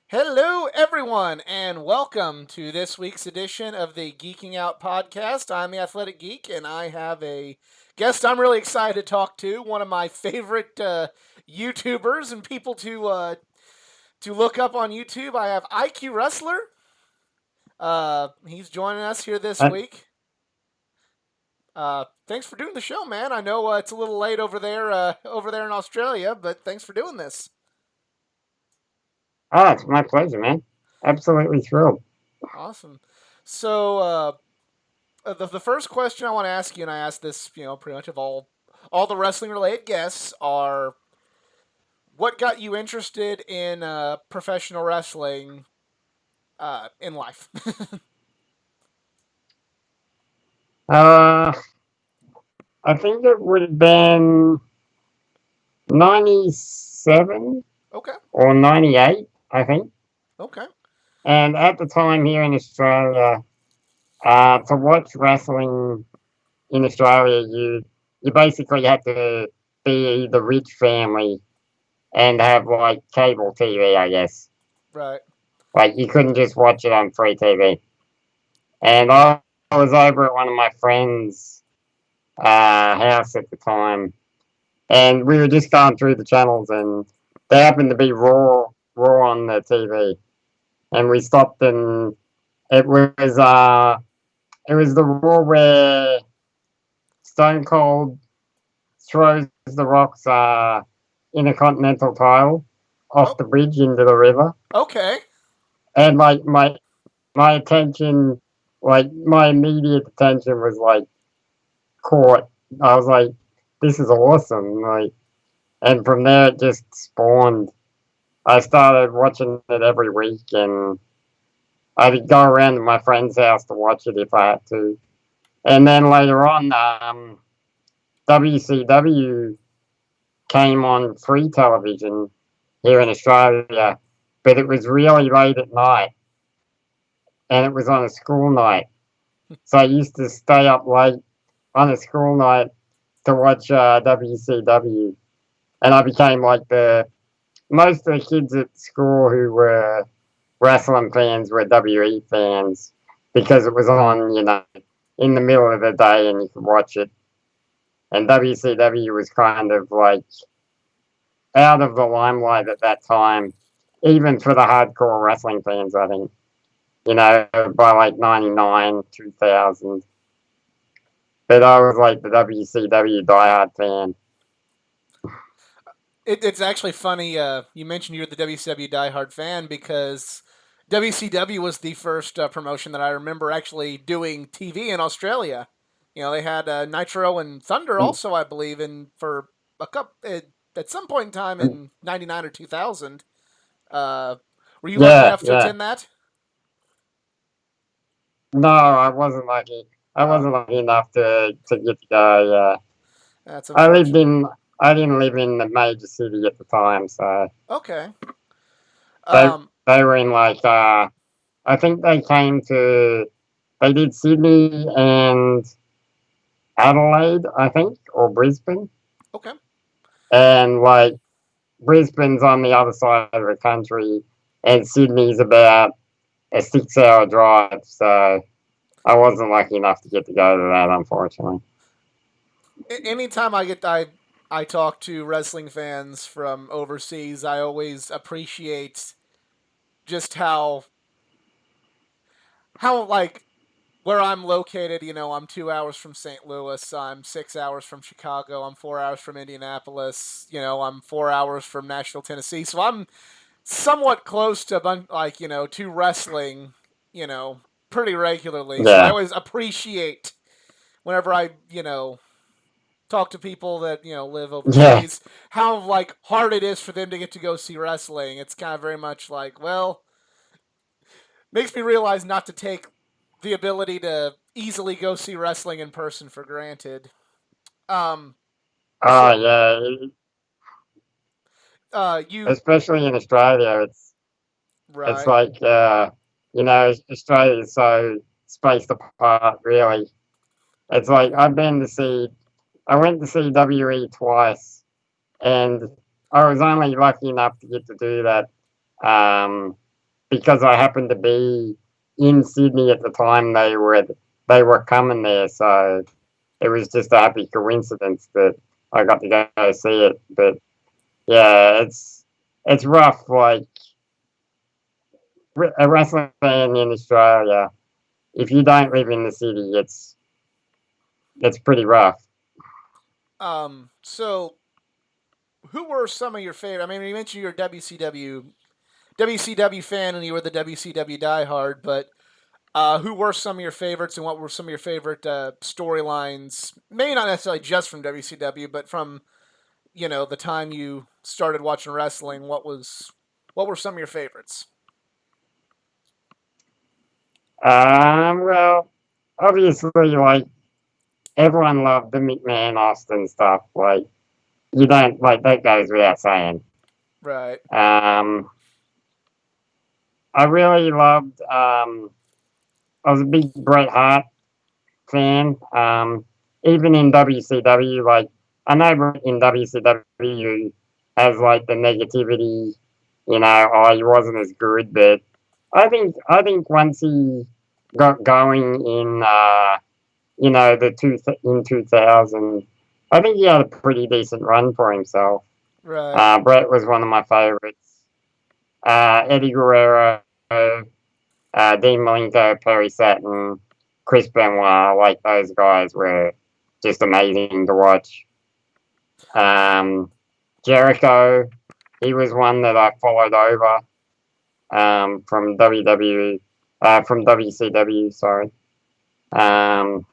Hello, everyone, and welcome to this week's edition of the Geeking Out podcast. I'm the Athletic Geek, and I have a guest I'm really excited to talk to. One of my favorite YouTubers and people to look up on YouTube. I have IQ Wrestler. He's joining us here this Uh, week. Thanks for doing the show, man. I know it's a little late over there in Australia, but thanks for doing this. it's my pleasure, man. Absolutely thrilled. Awesome. So the first question I want to ask you, and I ask this, pretty much of all the wrestling related guests, are what got you interested in professional wrestling in life? Uh, I think it would have been 97 Okay, or 98, I think. okay, And at the time here in Australia, to watch wrestling in Australia, you basically had to be the rich family and have like cable TV, I guess. right, Like you couldn't just watch it on free TV. And I was over at one of my friends' house at the time, and we were just going through the channels, and they happened to be raw on the TV, and we stopped, and it was uh, it was the Raw where Stone Cold throws the Rock's intercontinental title off oh, the bridge into the river, okay, and like my attention, like my immediate attention was like caught. I was like, this is awesome, like, and from there it just spawned. I started watching it every week, and I would go around to my friend's house to watch it if I had to. And then later on, WCW came on free television here in Australia, but it was really late at night, and it was on a school night. So I used to stay up late on a school night to watch WCW, and I became like the most of the kids at school who were wrestling fans were WE fans because it was on, in the middle of the day and you could watch it. And WCW was kind of like out of the limelight at that time, even for the hardcore wrestling fans, I think, by like 99, 2000. But I was like the WCW diehard fan. it's actually funny. You mentioned you're the WCW diehard fan because WCW was the first promotion that I remember actually doing TV in Australia. They had Nitro and Thunder Mm, also, I believe, in for a couple at some point in time mm. in '99 or 2000. Uh, were you lucky Yeah, enough to yeah. attend that? No, I wasn't lucky. I Oh, wasn't lucky enough to get to go. Yeah, that's I lived unfortunate. in. I didn't live in the major city at the time, so Okay. they Um, they were in like. I think they came to. They did Sydney and Adelaide, I think, or Brisbane, okay. and like Brisbane's on the other side of the country, and Sydney's about a 6 hour drive. So I wasn't lucky enough to get to go to that, unfortunately. Anytime I talk to wrestling fans from overseas, I always appreciate just how like where I'm located. I'm 2 hours from St. Louis. I'm 6 hours from Chicago. I'm 4 hours from Indianapolis. I'm 4 hours from Nashville, Tennessee. So I'm somewhat close to to wrestling. You know, pretty regularly. So I Yeah, always appreciate whenever I talk to people that live yeah, overseas how like hard it is for them to get to go see wrestling. It's kind of very much like, well, makes me realize not to take the ability to easily go see wrestling in person for granted. Um, oh so yeah. you Especially in Australia, it's right? like Australia is so spaced apart. Really, it's like I went to see WE twice, and I was only lucky enough to get to do that. because I happened to be in Sydney at the time they were coming there, so it was just a happy coincidence that I got to go see it. But yeah, it's rough. Like a wrestling fan in Australia, if you don't live in the city, it's pretty rough. So who were some of your favorite? I mean, you mentioned you're a WCW fan and you were the WCW diehard, but who were some of your favorites and what were some of your favorite storylines? Maybe not necessarily just from WCW, but from the time you started watching wrestling. What were some of your favorites? Well, obviously, like everyone loved the McMahon Austin stuff. Like you don't like that goes without saying. Right. Um, I really loved. I was a big Bret Hart fan. Even in WCW, like I know in WCW has like the negativity, oh, he wasn't as good, but I think once he got going in, the in 2000, I think he had a pretty decent run for himself. Right. Brett was one of my favorites. Eddie Guerrero, Dean Malenko, Perry Saturn, Chris Benoit, like those guys were just amazing to watch. Um, Jericho, he was one that I followed over from from WCW. Sorry. Um,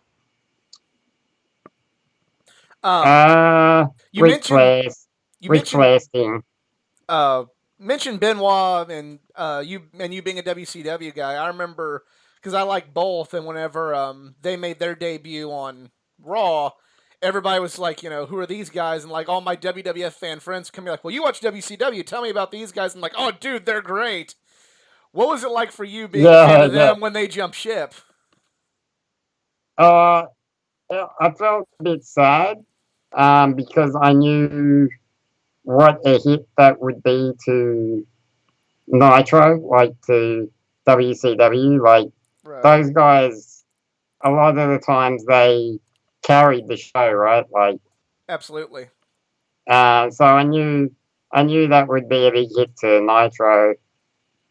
Um, uh, you Ric mentioned Flair's you Ric mentioned Flair's thing. uh mentioned Benoit and you being a WCW guy. I remember because I like both, and whenever they made their debut on Raw, everybody was like, who are these guys? And like all my WWF fan friends come be like, well, you watch WCW, tell me about these guys. I'm like, oh, dude, they're great. What was it like for you being a fan Yeah, of yeah. them when they jumped ship? Uh, I felt a bit sad because I knew what a hit that would be to Nitro, like to WCW. Like Right. those guys, a lot of the times they carried the show, right? Like, Absolutely. so I knew that would be a big hit to Nitro.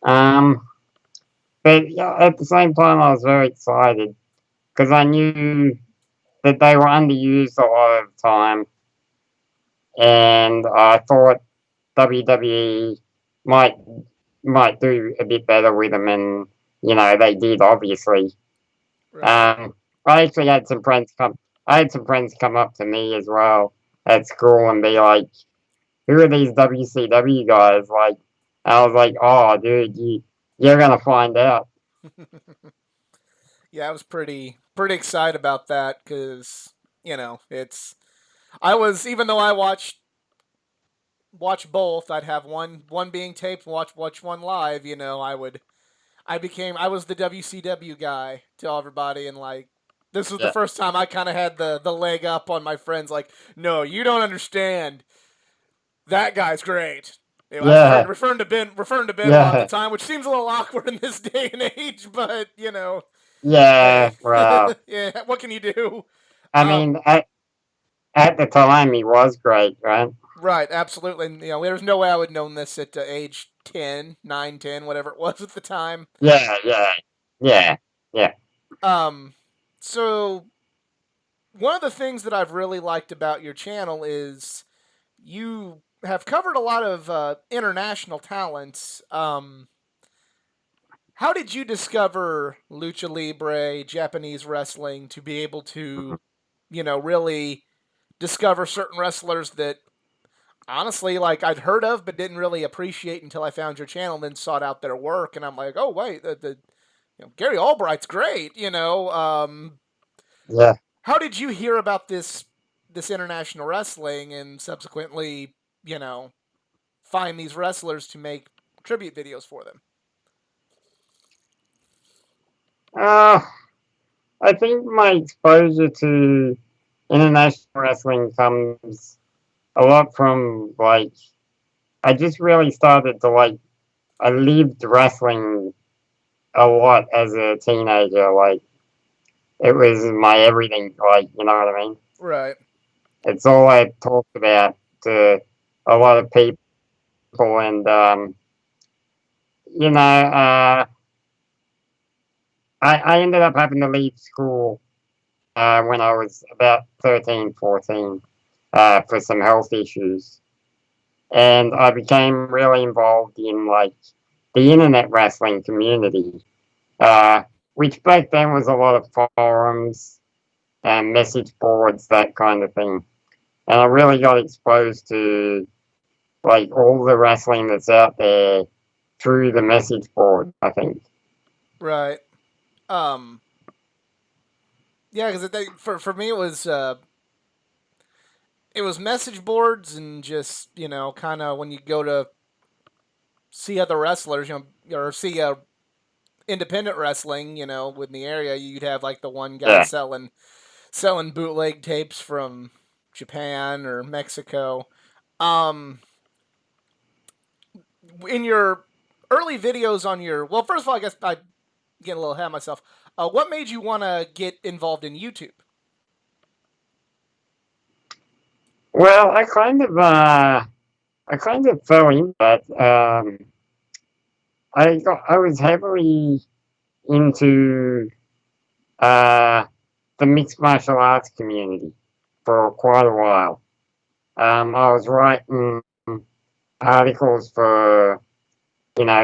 Um, but yeah, at the same time, I was very excited because I knew that they were underused a lot of the time, and I thought WWE might might do a bit better with them, and they did obviously. Right. Um, I actually had some friends come. I had some friends come up to me as well at school and be like, "Who are these WCW guys?" Like, I was like, "Oh, dude, you're gonna find out." Yeah, I was pretty excited about that because it's I was even though I watch both, I'd have one being taped and watch one live. I was the WCW guy to everybody, and like this was the Yeah, first time I kind of had the leg up on my friends. Like, no, you don't understand. That guy's great. I was yeah, referring to Benoit at the yeah, time, which seems a little awkward in this day and age, but yeah. hey, Well, yeah, what can you do? I mean, at the time he was great, right? Right, absolutely. And, there's no way I would have known this at age 10, 9, 10, whatever it was at the time. Yeah, yeah, yeah, yeah. Um, so one of the things that I've really liked about your channel is you have covered a lot of international talents. How did you discover lucha libre, Japanese wrestling, to be able Mhm. to, really discover certain wrestlers that honestly, like I'd heard of but didn't really appreciate until I found your channel and then sought out their work, and I'm like, oh wait, the Gary Albright's great. Yeah. How did you hear about this international wrestling and subsequently, you know, find these wrestlers to make tribute videos for them? Uh, I think my exposure to international wrestling comes a lot from like I just really started to like I lived wrestling a lot as a teenager. Like it was my everything. Like you know what I mean? Right. It's all I talked about to a lot of people, and you know, I ended up having to leave school when I was about 13, 14 for some health issues. And I became really involved in like the internet wrestling community, which back then was a lot of forums and message boards, that kind of thing. And I really got exposed to like all the wrestling that's out there through the message board, I think. Right. Um. Yeah, because for me it was message boards and just kind of when you go to see other wrestlers, or see independent wrestling, in the area, you'd have like the one guy Yeah. selling bootleg tapes from Japan or Mexico. Um, in your early videos on your well, first of all, I guess I get a little ahead of myself. What made you want to get involved in YouTube? Well, I kind of fell into that. I was heavily into uh, the mixed martial arts community for quite a while. I was writing articles for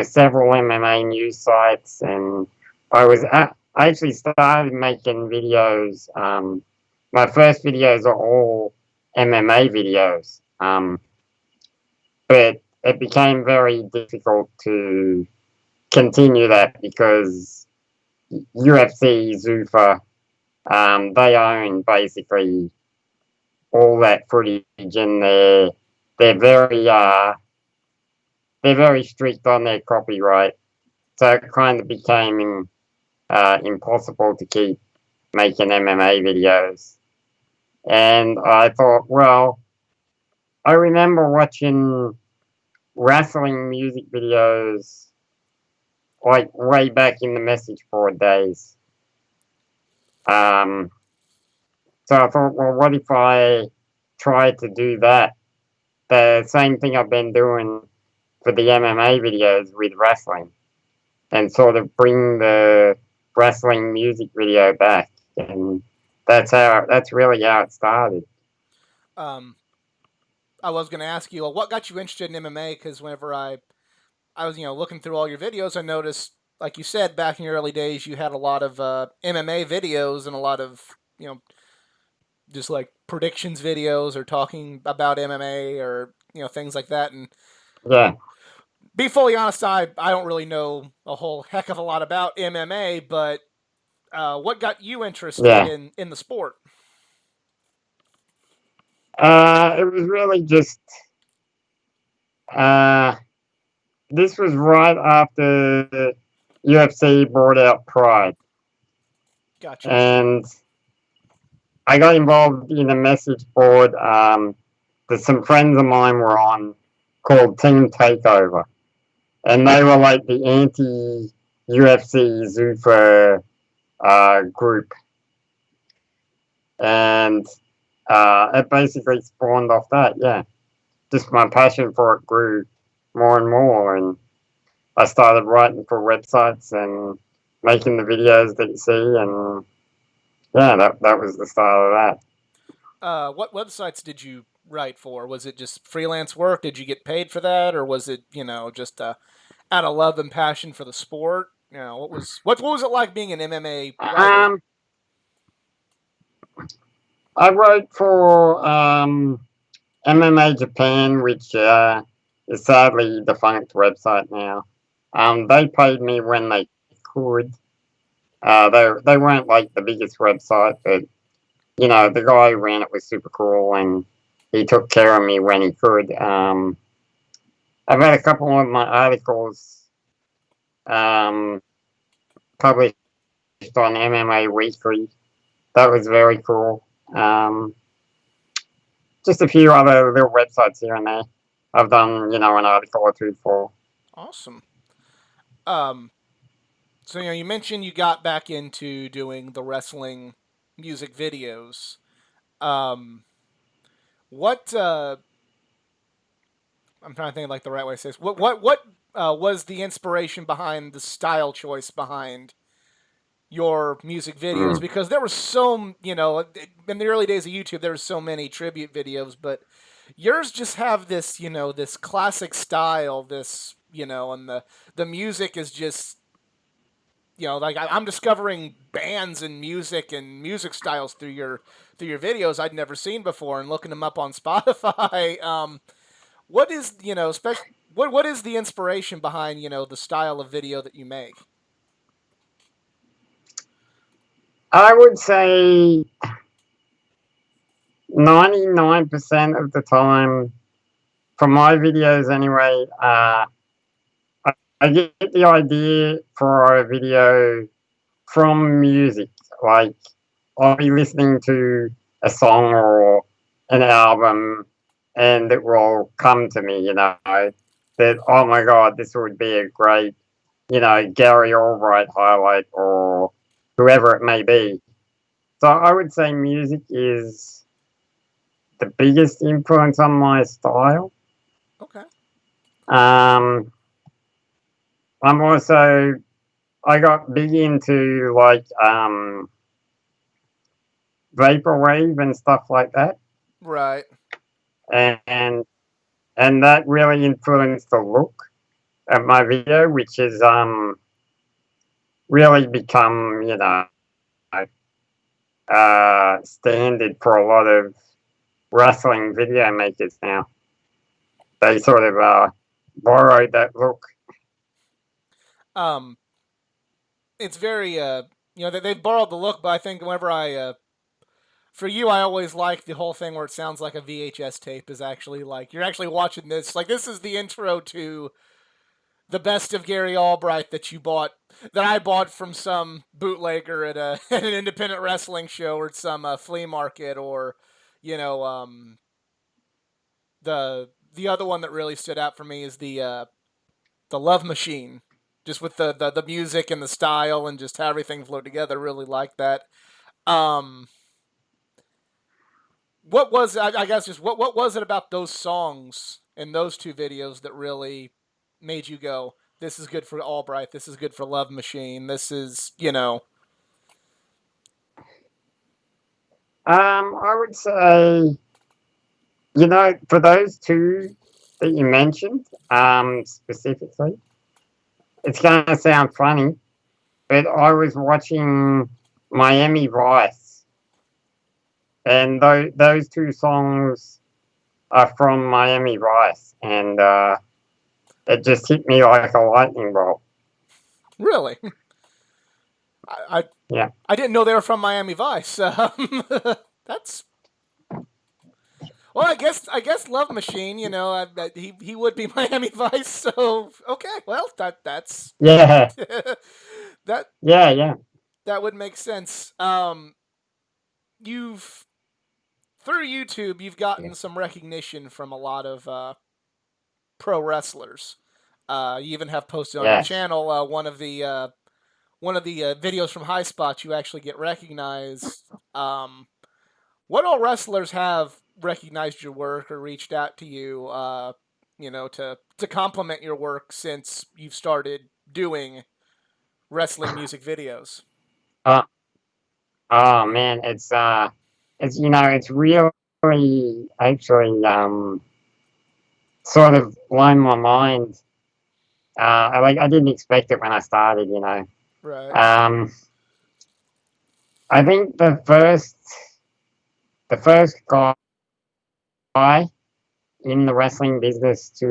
several MMA news sites, and I actually started making videos. My first videos are all MMA videos, but it became very difficult to continue that because UFC, Zuffa, they own basically all that footage, and they're very they're very strict on their copyright. So it kind of became impossible to keep making MMA videos. And I thought, well, I remember watching wrestling music videos like way back in the message board days. Um, so I thought, well, what if I tried to do that? The same thing I've been doing for the MMA videos with wrestling, and sort of bring the wrestling music video back. And that's really how it started. Um, I was going to ask you, what got you interested in MMA? Because whenever I was looking through all your videos, I noticed, like you said, back in your early days, you had a lot of MMA videos and a lot of just like predictions videos or talking about MMA or things like that. And Yeah, be fully honest, I don't really know a whole heck of a lot about MMA, but what got you interested yeah. in the sport? It was really just uh, this was right after UFC brought out Pride, Gotcha. and I got involved in a message board that some friends of mine were on called Team Takeover, and they were like the anti UFC Zuffa group, and it basically spawned off that. Yeah, just my passion for it grew more and more, and I started writing for websites and making the videos that you see, and yeah, that was the start of that. What websites did you write for? Was it just freelance work? Did you get paid for that, or was it just out of love and passion for the sport? What was it like being an MMA writer? Um, I wrote for MMA Japan, which is sadly a defunct website now. They paid me when they could. They weren't like the biggest website, but the guy who ran it was super cool, and he took care of me when he could. I've had a couple of my articles um, published on MMA Weekly. That was very cool. Just a few other little websites here and there. I've done, an article or two for. Awesome. Um, so you mentioned you got back into doing the wrestling music videos. Um, what I'm trying to think of, like, the right way to say this. What was the inspiration behind the style choice behind your music videos? Mm. Because there were so, in the early days of YouTube, there were so many tribute videos, but yours just have this, this classic style, this, and the music is just, like, I'm discovering bands and music styles through your videos I'd never seen before, and looking them up on Spotify. What is, special? What is the inspiration behind, the style of video that you make? I would say 99% of the time, for my videos anyway, I I get the idea for a video from music. Like, I'll be listening to a song or an album, and it will come to me, that, oh my God, this would be a great, Gary Albright highlight or whoever it may be. So I would say music is the biggest influence on my style. Okay. Um, I'm also, I got big into like vaporwave and stuff like that, Right. and and that really influenced the look of my video, which has really become, standard for a lot of wrestling video makers now. They sort of borrowed that look. Um, it's very they've borrowed the look, but I think whenever for you, I always like the whole thing where it sounds like a VHS tape is actually, like, you're actually watching this. Like, this is the intro to the best of Gary Albright that I bought from some bootlegger at at an independent wrestling show or some flea market, or, you know, the other one that really stood out for me is the Love Machine, just with the music and the style and just how everything flowed together. Really like that. Um, what was, I guess, just what was it about those songs and those two videos that really made you go, this is good for Albright, this is good for Love Machine, this is, I would say, for those two that you mentioned, specifically, it's going to sound funny, but I was watching Miami Vice, and those two songs are from Miami Vice, and it just hit me like a lightning bolt. really. I, I Yeah, I didn't know they were from Miami Vice. That's, well, I guess Love Machine. He would be Miami Vice. So okay, well, yeah, that yeah. that would make sense. You've Through YouTube, you've gotten some recognition from a lot of pro wrestlers. You even have posted on your Yes. channel one of the videos from High Spots. You actually get recognized. What all wrestlers have recognized your work or reached out to you? To compliment your work since you've started doing wrestling music videos. Uh, oh man, it's really actually sort of blown my mind. I didn't expect it when I started. Right. Um, I think the first guy in the wrestling business to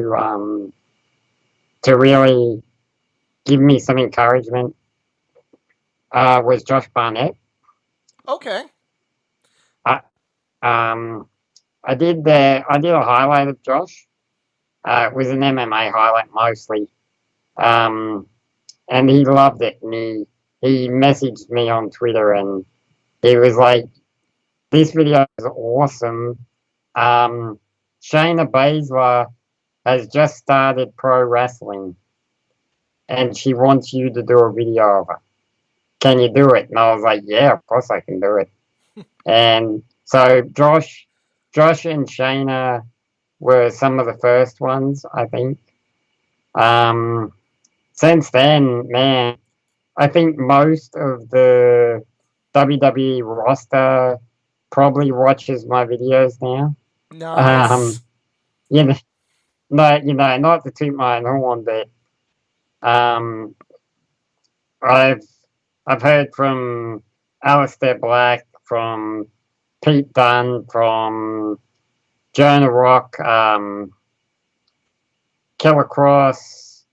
really give me some encouragement was Josh Barnett. Okay. I I did a highlight of Josh. It was an MMA highlight mostly. Um, and he loved it. And he messaged me on Twitter, and he was like, "This video is awesome. Um, Shayna Baszler has just started pro wrestling, and she wants you to do a video of her. Can you do it? And I was like, yeah, of course I can do it. And so Josh and Shayna were some of the first ones, I think. Um, since then, man, I think most of the WWE roster probably watches my videos now. Um, Nice. you know, no, not to toot my own horn, but um, I've I've heard from Alistair Black, from Pete Dunne, from Jonah Rock, Killer Cross,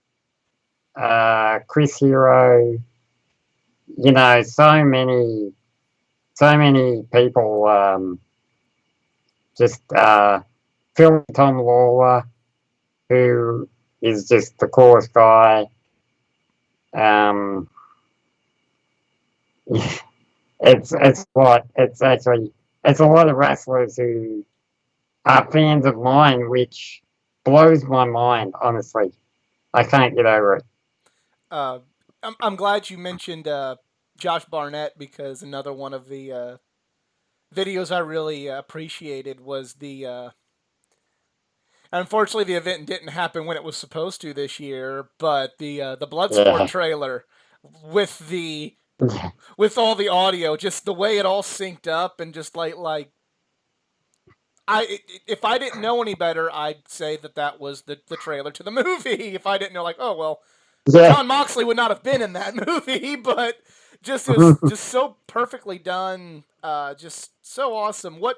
Chris Hero. So many people. Just Phil Tom Lawler, who is just the coolest guy. Um, it's what it's actually it's a lot of wrestlers who are fans of mine, which blows my mind. Honestly, I can't get over it. Uh, I'm glad you mentioned Josh Barnett because another one of the videos I really appreciated was the. Unfortunately, the event didn't happen when it was supposed to this year, but the Bloodsport Yeah, trailer with the with all the audio, just the way it all synced up, and just like if I didn't know any better, I'd say that that was the trailer to the movie. If I didn't know, like, oh well, yeah. John Moxley would not have been in that movie, but just is just so perfectly done, just so awesome. What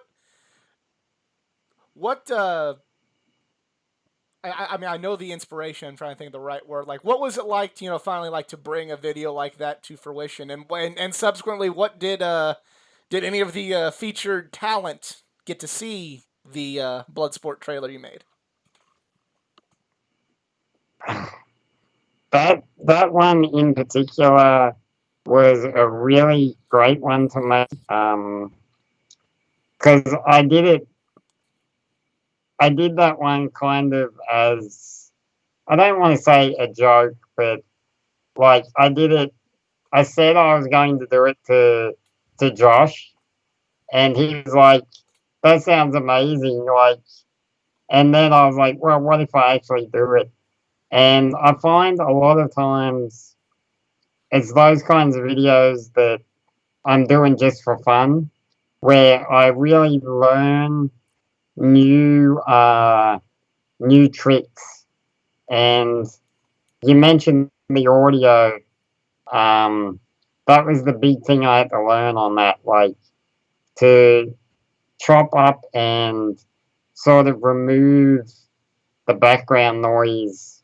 I mean, I know the inspiration. I'm trying to think of the right word. Like, what was it like, to, finally like to bring a video like that to fruition, and subsequently, what did any of the featured talent get to see the Bloodsport trailer you made? That one in particular was a really great one to make. Because I did that one kind of as I don't want to say a joke, but like I did it. I said I was going to do it to Josh, and he was like, "That sounds amazing!" Like, and then I was like, "Well, what if I actually do it?" And I find a lot of times it's those kinds of videos that I'm doing just for fun, where I really learn new new tricks. And you mentioned the audio. Um, that was the big thing I had to learn on that, like to chop up and sort of remove the background noise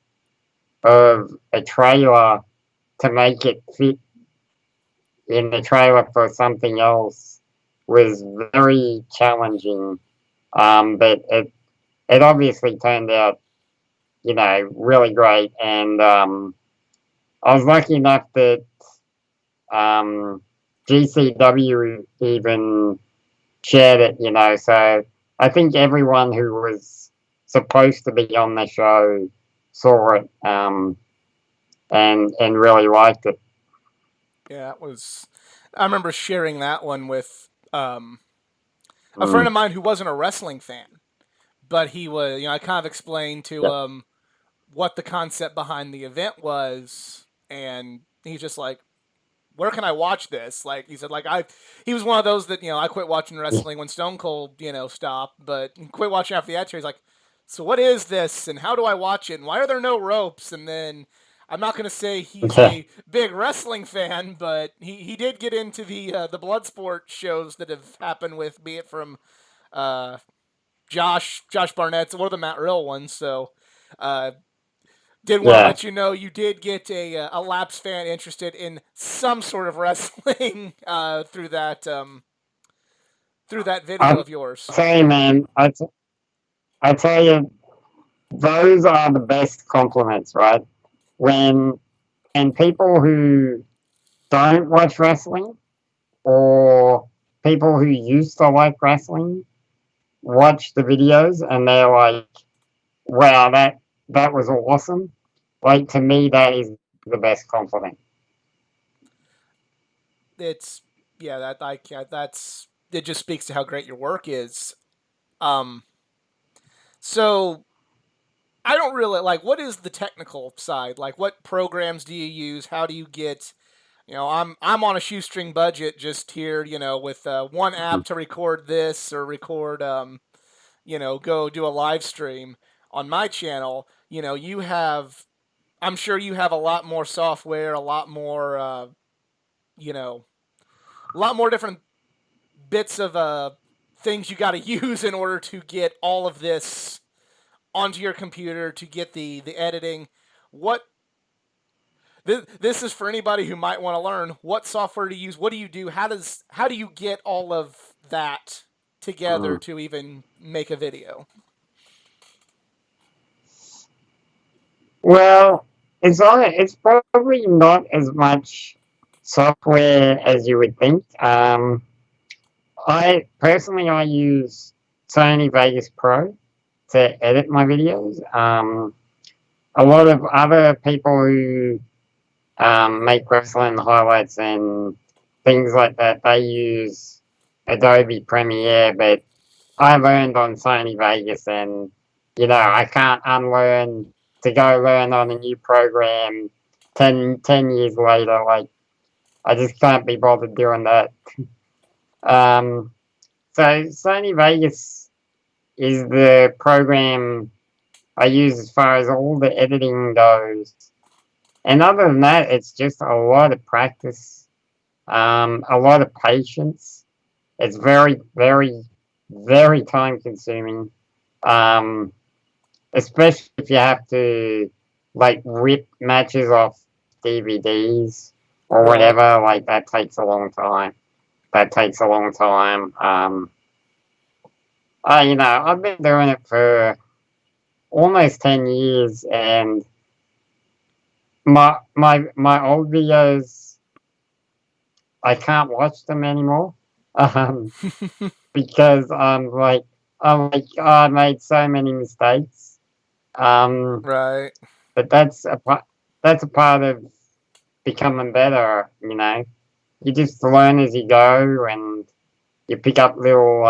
of a trailer to make it fit in the trailer for something else was very challenging. But it obviously turned out, really great. And I was lucky enough that um, GCW even shared it, So I think everyone who was supposed to be on the show saw it and really liked it. Yeah, it was. I remember sharing that one with a friend Mm, of mine who wasn't a wrestling fan, but he was. I kind of explained to yeah, him what the concept behind the event was, and he's just like, where can I watch this? Like he said, he was one of those that I quit watching yeah, wrestling when Stone Cold stopped, but quit watching after that show. He's like, so what is this, and how do I watch it, and why are there no ropes? And then I'm not gonna say he's yeah, a big wrestling fan, but he did get into the Bloodsport shows that have happened with, be it from uh, Josh Barnett's or the Matt Riddle ones. So uh, did want to yeah. let you know you did get a Laps fan interested in some sort of wrestling through that video I of yours. tell you, man, I tell you, those are the best compliments, right? When and people who don't watch wrestling or people who used to like wrestling watch the videos and they're like, "Wow, that was awesome!" Like to me, that is the best compliment. It's yeah, that I can't. That's it. Just speaks to how great your work is. Um, so I don't really like. What is the technical side? Like, what programs do you use? How do you get? I'm on a shoestring budget just here. With one app to record this or record. Go do a live stream on my channel. You have. I'm sure you have a lot more software, a lot more. You know, a lot more different bits of things you got to use in order to get all of this onto your computer to get the editing. What this is for anybody who might want to learn what software to use. What do you do? How do you get all of that together Mm. to even make a video? Well, it's probably not as much software as you would think. I use Sony Vegas Pro to edit my videos. A lot of other people who make wrestling highlights and things like that, they use Adobe Premiere, but I learned on Sony Vegas, and I can't unlearn to go learn on a new program 10 years later. Like, I just can't be bothered doing that. Um, so Sony Vegas is the program I use as far as all the editing goes. And other than that, it's just a lot of practice, a lot of patience. It's very, very, very time consuming. Um, Especially if you have to like rip matches off DVDs or Right. whatever, like that takes a long time. That takes a long time. I've been doing it for almost 10 years, and my old videos I can't watch them anymore, um, because oh, I made so many mistakes. Um, Right. but that's a part of becoming better. You just learn as you go, and you pick up little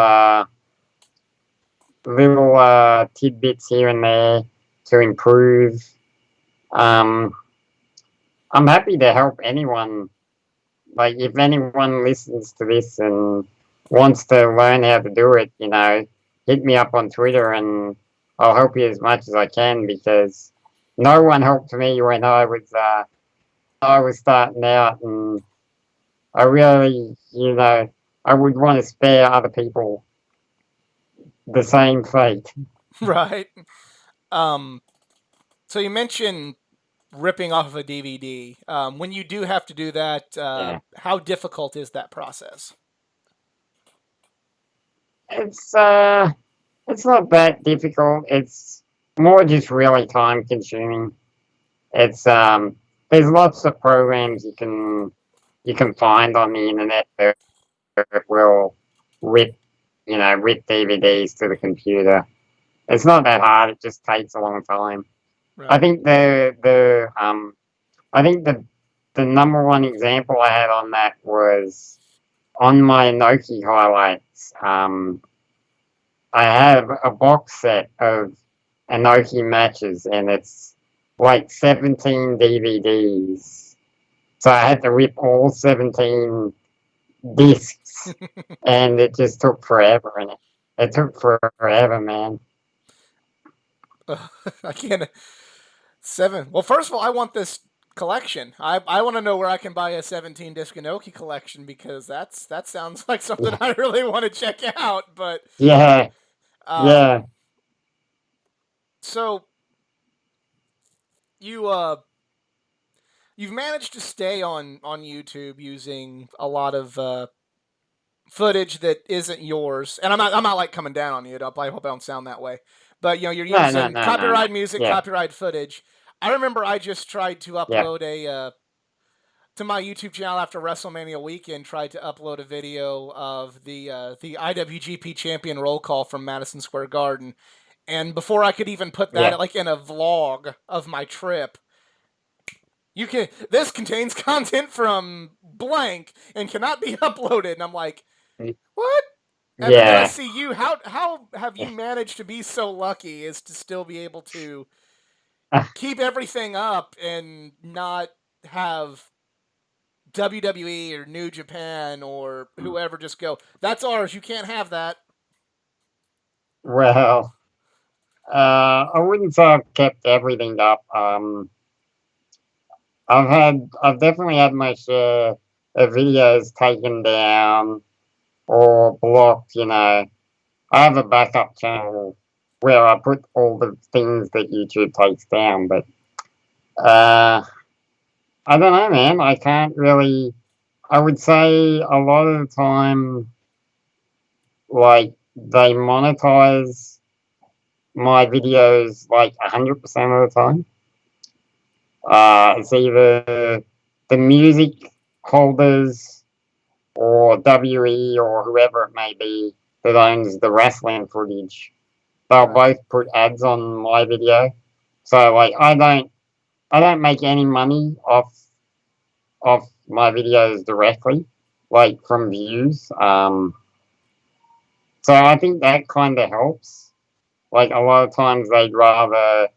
tidbits here and there to improve. Um, I'm happy to help anyone. Like, if anyone listens to this and wants to learn how to do it, hit me up on Twitter, and I'll help you as much as I can, because no one helped me when I was starting out, and I really, I would want to spare other people the same fate. Right. Um, so you mentioned ripping off of a DVD. When you do have to do that, Yeah, how difficult is that process? it's uh, it's not that difficult. It's more just really time consuming. It's There's lots of programs you can find on the internet that will rip rip DVDs to the computer. It's not that hard. It just takes a long time. I Right. think I think the number one example I had on that was on my Noki highlights. I have a box set of Anoki matches, and it's like 17 DVDs. So I had to rip all 17 discs, and it just took forever. And it took forever, man. I can't. Seven. Well, first of all, I want this collection. I want to know where I can buy a 17 disc Inoki collection because that sounds like something Yeah, I really want to check out. But yeah, um, yeah, so you you've managed to stay on YouTube using a lot of footage that isn't yours, and I'm not like coming down on you. I hope I don't sound that way. But you're no, no, using no, no, no. copyright music, Yeah, copyright footage. I remember I just tried to yeah, upload a to my YouTube channel after WrestleMania weekend. Tried to upload a video of the IWGP Champion roll call from Madison Square Garden, and before I could even put that yeah, like in a vlog of my trip, you can this contains content from blank and cannot be uploaded. And I'm like, what? And then I Yeah. see you. How have you managed to be so lucky as to still be able to keep everything up and not have WWE or New Japan or whoever just go, that's ours. You can't have that. Well, I wouldn't say I've kept everything up. I've definitely had my share of videos taken down or blocked. I have a backup channel where I put all the things that YouTube takes down, but uh, I don't know, man. I can't really. I would say a lot of the time, like they monetize my videos like 100% of the time. It's either the music holders or WE or whoever it may be that owns the wrestling footage. They'll Right. both put ads on my video. So like I don't make any money off my videos directly, like from views. So I think that kind of helps. Like a lot of times they'd rather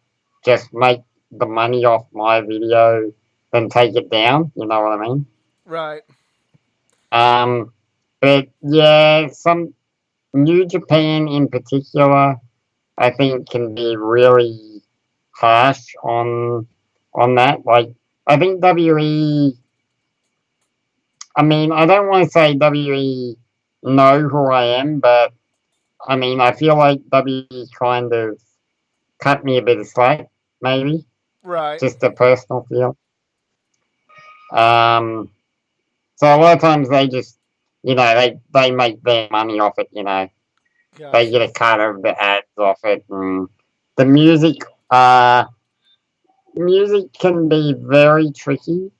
just make the money off my video than take it down. You know what I mean? Right. Um, but yeah, some New Japan in particular, I think can be really harsh on that. Like I think WE. I mean, I don't want to say WE know who I am, but I mean, I feel like WE kind of cut me a bit of slack, maybe Right. just a personal feel. Um, so a lot of times they just, they make their money off it. They get Gotcha. a cut of the ads off it, and the music can be very tricky.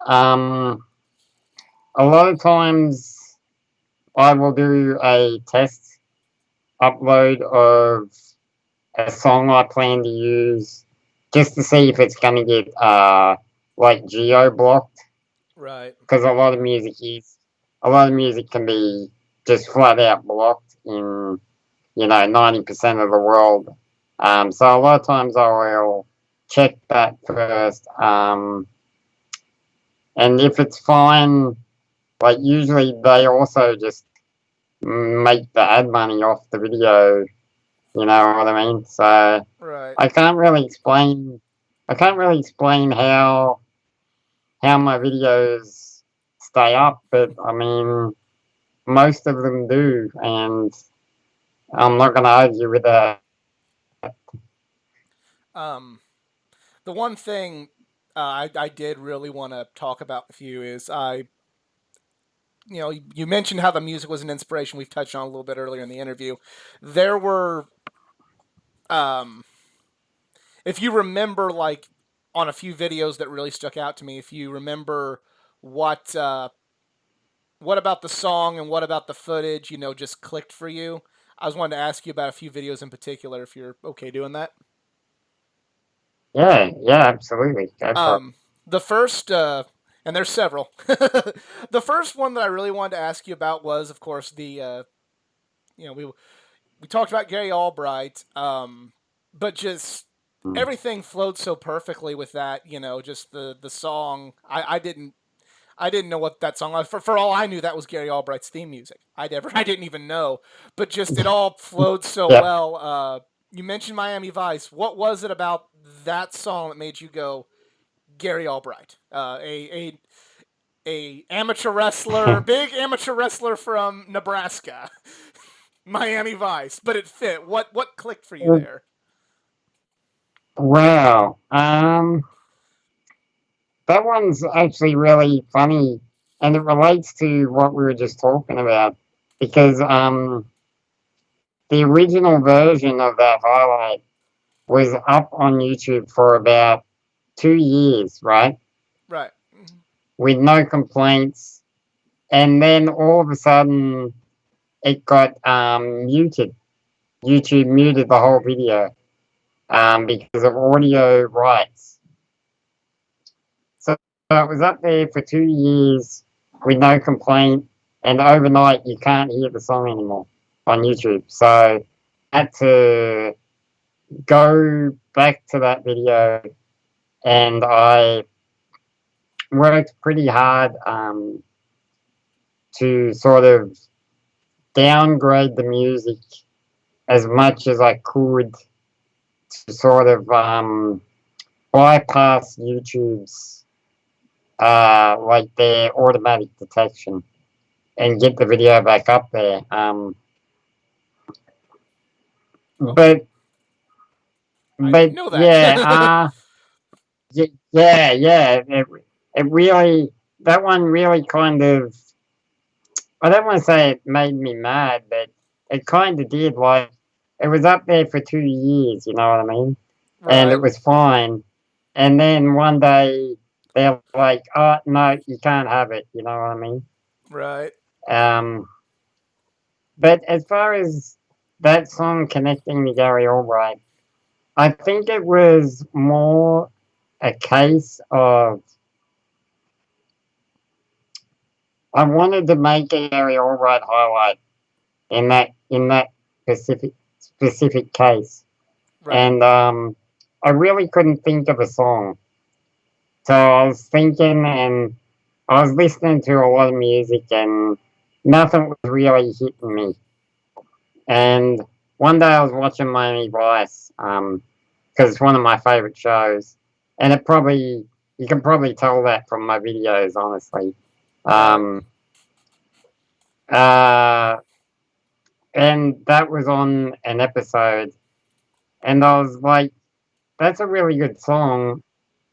Um, a lot of times I will do a test upload of a song I plan to use just to see if it's going to get like geo blocked Right. because a lot of music can be just flat out blocked in 90% of the world. So a lot of times I will check that first, and if it's fine, like usually they also just make the ad money off the video. You know what I mean? So Right. I can't really explain. I can't really explain how my videos stay up, but I mean most of them do, and I'm not going to argue with that. Um, the one thing I did really want to talk about with you is you mentioned how the music was an inspiration. We've touched on a little bit earlier in the interview. There were, um, if you remember, like on a few videos that really stuck out to me, if you remember what what about the song and what about the footage, just clicked for you. I was wanting to ask you about a few videos in particular, if you're okay doing that. Yeah, yeah, absolutely. Go for it. Um, the first, and there's several. The first one that I really wanted to ask you about was, of course, we talked about Gary Albright, but just Mm. everything flowed so perfectly with that. Just the song. I didn't know what that song was. For all I knew, that was Gary Albright's theme music. I didn't even know, but just it all flowed so Yep. well. You mentioned Miami Vice. What was it about that song that made you go Gary Albright, a amateur wrestler, big amateur wrestler from Nebraska, Miami Vice, but it fit. What clicked for you there? Wow. That one's actually really funny, and it relates to what we were just talking about because the original version of that highlight was up on YouTube for about 2 years, right? Right. With no complaints, and then all of a sudden it got muted. YouTube muted the whole video because of audio rights. So it was up there for 2 years with no complaint, and overnight you can't hear the song anymore on YouTube. So I had to go back to that video, and I worked pretty hard to sort of downgrade the music as much as I could to sort of bypass YouTube's like their automatic detection and get the video back up there. Okay, But I didn't but know that. yeah, yeah. It really that one really kind of I don't want to say it made me mad, but it kind of did. Like it was up there for 2 years, you know what I mean? And it Right, was fine. And then one day they're like, "Oh no, you can't have it." You know what I mean? right. Um, but as far as that song connecting to Gary Albright, I think it was more a case of I wanted to make a Gary Albright highlight in that specific case, Right. and I really couldn't think of a song. So I was thinking, and I was listening to a lot of music, and nothing was really hitting me. And one day I was watching Miami Vice, because it's one of my favorite shows, and it probably you can probably tell that from my videos, honestly. Right. Um, uh, and that was on an episode, and I was like, "That's a really good song,"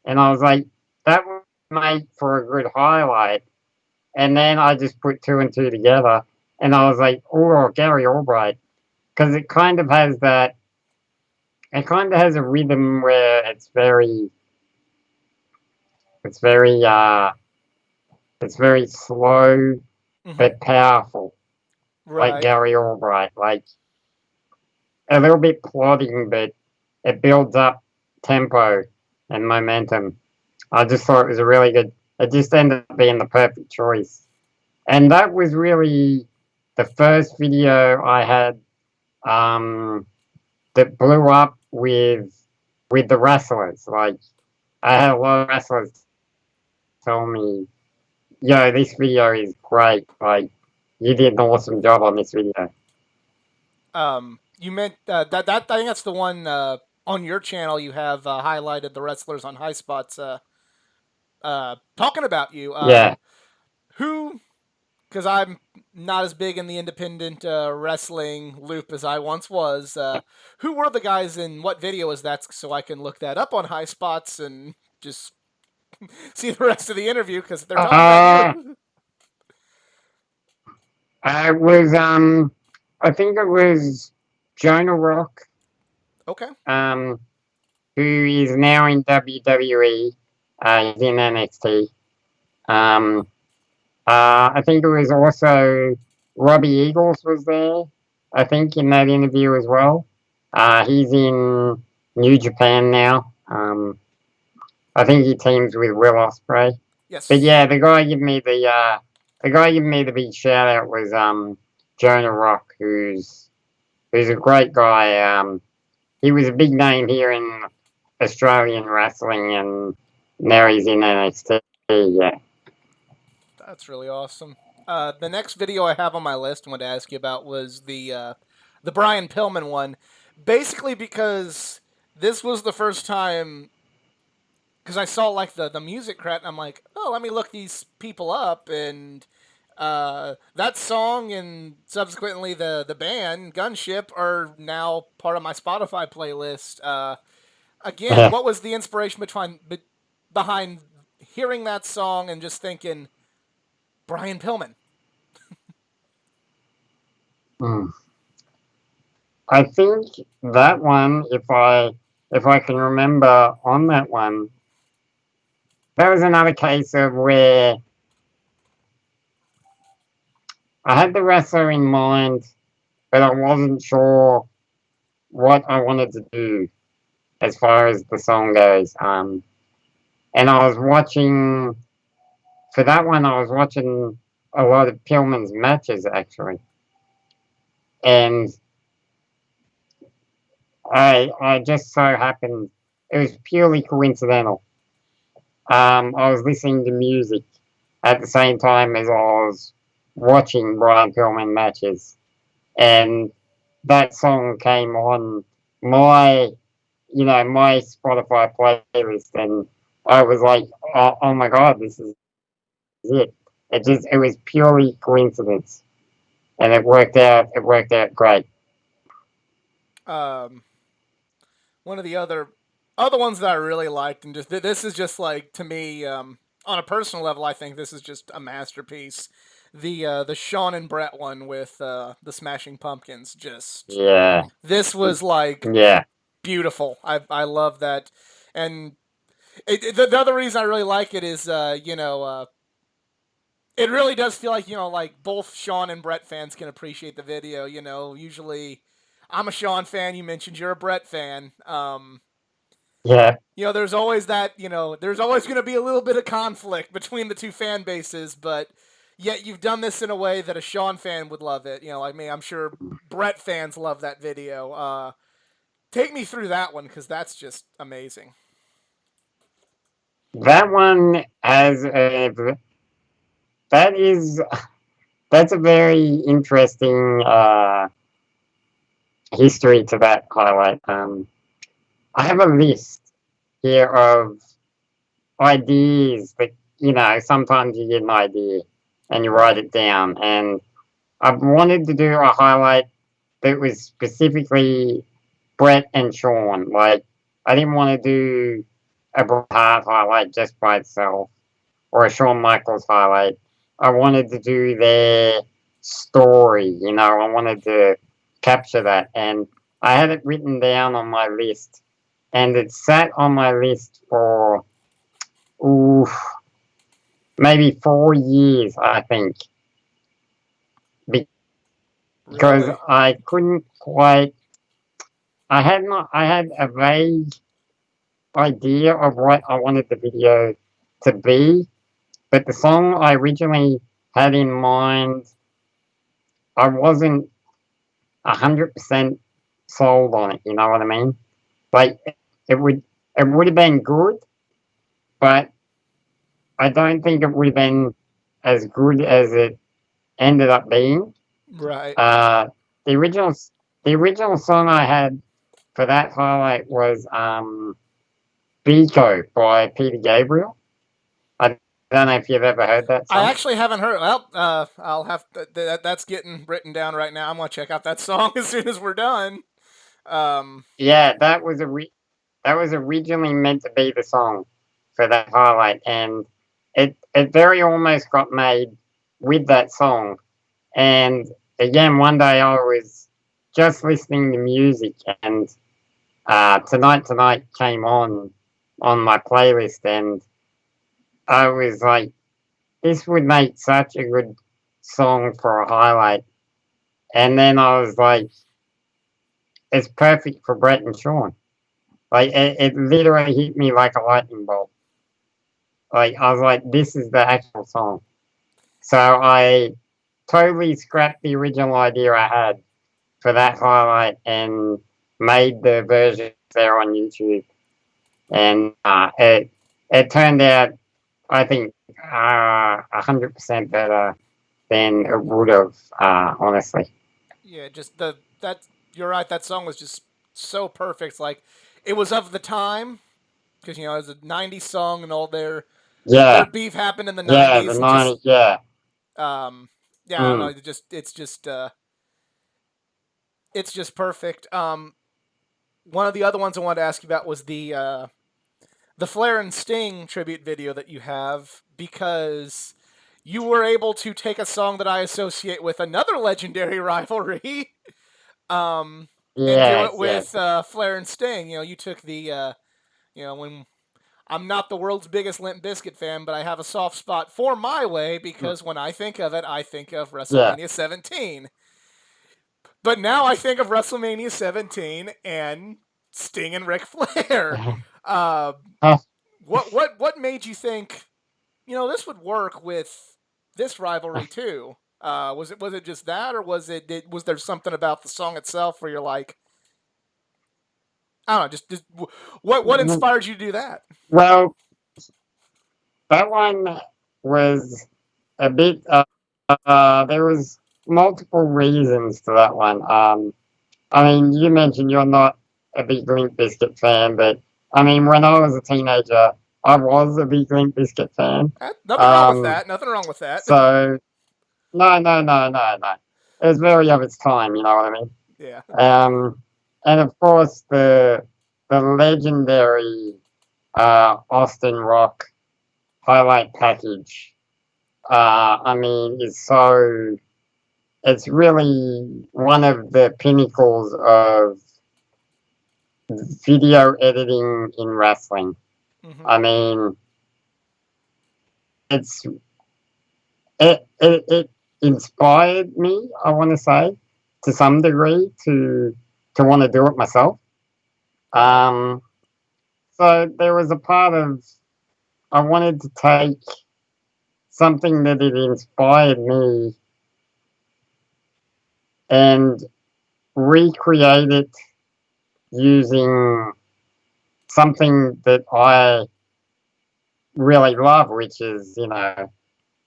and I was like, "That would make for a good highlight." And then I just put two and two together, and I was like, "Oh, Gary Albright," because it kind of has that. It kind of has a rhythm where it's very, it's very slow Hmm. but powerful, like Right. Gary Albright. Like a little bit plodding, but it builds up tempo and momentum. I just thought it was a really good. It just ended up being the perfect choice, and that was really the first video I had um, that blew up with the wrestlers. Like I had a lot of wrestlers tell me, "Yo, this video is great. Like you did an awesome job on this video." You meant that I think that's the one on your channel you have highlighted the wrestlers on high spots talking about you. Yeah. Who? Because I'm not as big in the independent wrestling loop as I once was. Who were the guys in what video is that? So I can look that up on high spots and just see the rest of the interview because they're talking about you. Uh, I was I think it was Jonah Rock, Okay. um, who is now in WWE. He's in NXT. Um, I think it was also Robbie Eagles was there. I think in that interview as well. He's in New Japan now. I think he teams with Will Ospreay. But Yes. yeah, the guy giving me the big shout out was Jonah Rock, who's a great guy. He was a big name here in Australian wrestling, and now he's in NXT. Yeah, That's really awesome. The next video I have on my list I wanted to ask you about was the Brian Pillman one. Basically, because this was the first time because I saw like the music credit, and I'm like, oh, let me look these people up, and that song and subsequently the band Gunship are now part of my Spotify playlist. Again, what was the inspiration behind hearing that song and just thinking Brian Pillman? mm. I think that one, if I can remember on that one, that was another case of where I had the wrestler in mind, but I wasn't sure what I wanted to do as far as the song goes. And I was watching for that one. I was watching a lot of Pillman's matches actually, and I just so happened it was purely coincidental. I was listening to music at the same time as I was watching Brian Pillman matches, and that song came on my my Spotify playlist, and I was like, oh my god, this is it. It was purely coincidence, and it worked out. It worked out great. Um, One of the other ones that I really liked, and just this is just like to me, on a personal level, I think this is just a masterpiece. The Sean and Brett one with the Smashing Pumpkins, just Yeah, this was like yeah. beautiful. I love that, and the other reason I really like it is it really does feel like like both Sean and Brett fans can appreciate the video. Usually I'm a Sean fan. You mentioned you're a Brett fan. Yeah, There's always that, there's always going to be a little bit of conflict between the two fan bases, but yet you've done this in a way that a Sean fan would love it. Like me, I'm sure Brett fans love that video. Take me through that one because that's just amazing. that one has a that is that's a very interesting history to that highlight. I have a list here of ideas that sometimes you get an idea and you write Right. it down, and I've wanted to do a highlight that was specifically Brett and Sean. Like, I didn't want to do a Bret Hart highlight just by itself or a Shawn Michaels highlight. I wanted to do their story, I wanted to capture that. And I had it written down on my list. And it sat on my list for, ooh, maybe 4 years, I think, because Really? I couldn't quite. I had a vague idea of what I wanted the video to be, but the song I originally had in mind, I wasn't 100% sold on it. You know what I mean? Like it would it would have been good, but I don't think it would have been as good as it ended up being. Right. Uh, the original the original song I had for that highlight was Biko by Peter Gabriel. I don't know if you've ever heard that I song. actually haven't heard. Well, I'll have that's getting written down right now. I'm gonna check out that song as soon as we're done. Um, Yeah, that was originally meant to be the song for that highlight, and it very almost got made with that song. And again, one day I was just listening to music, and Tonight came on my playlist, and I was like, this would make such a good song for a highlight. And then I was like, it's perfect for Brett and Sean. Like it literally hit me like a lightning bolt. Like I was like, this is the actual song. So I totally scrapped the original idea I had for that highlight and made the version there on YouTube. And it turned out, I think, 100% better than it would have, honestly. yeah, just the that you're right. That song was just so perfect. Like it was of the time because it was a '90s song and all their Yeah, beef happened in the yeah, the '90s and just 90s, yeah. yeah, I don't know. Mm, It's just perfect. One of the other ones I wanted to ask you about was the Flair and Sting tribute video that you have because you were able to take a song that I associate with another legendary rivalry, um, and do it yes, with yes. Flair and Sting. You took when I'm not the world's biggest Limp Bizkit fan, but I have a soft spot for My Way Mm, because when I think of it, I think of yeah. WrestleMania 17. But now I think of WrestleMania 17 and Sting and Ric Flair. Uh, what made you think, this would work with this rivalry too? Was it just that, or was there something about the song itself where you're like, I don't know, just what inspired you to do that? Well, that one was a bit. There was multiple reasons to that one. I mean, you mentioned you're not a big Limp Bizkit fan, but I mean, when I was a teenager, I was a big Limp Bizkit fan. Nothing wrong with Um, that. Nothing wrong with that. so no, no, no, no, no. It was very of its time. You know what I mean? Yeah. And of course the legendary Austin Rock highlight package. I mean, it's really one of the pinnacles of video editing in wrestling. Hmm. I mean, it's it inspired me. I want to say to some degree to want to do it myself. Right. Um, so there was a part of I wanted to take something that had inspired me and recreate it using something that I really love, which is,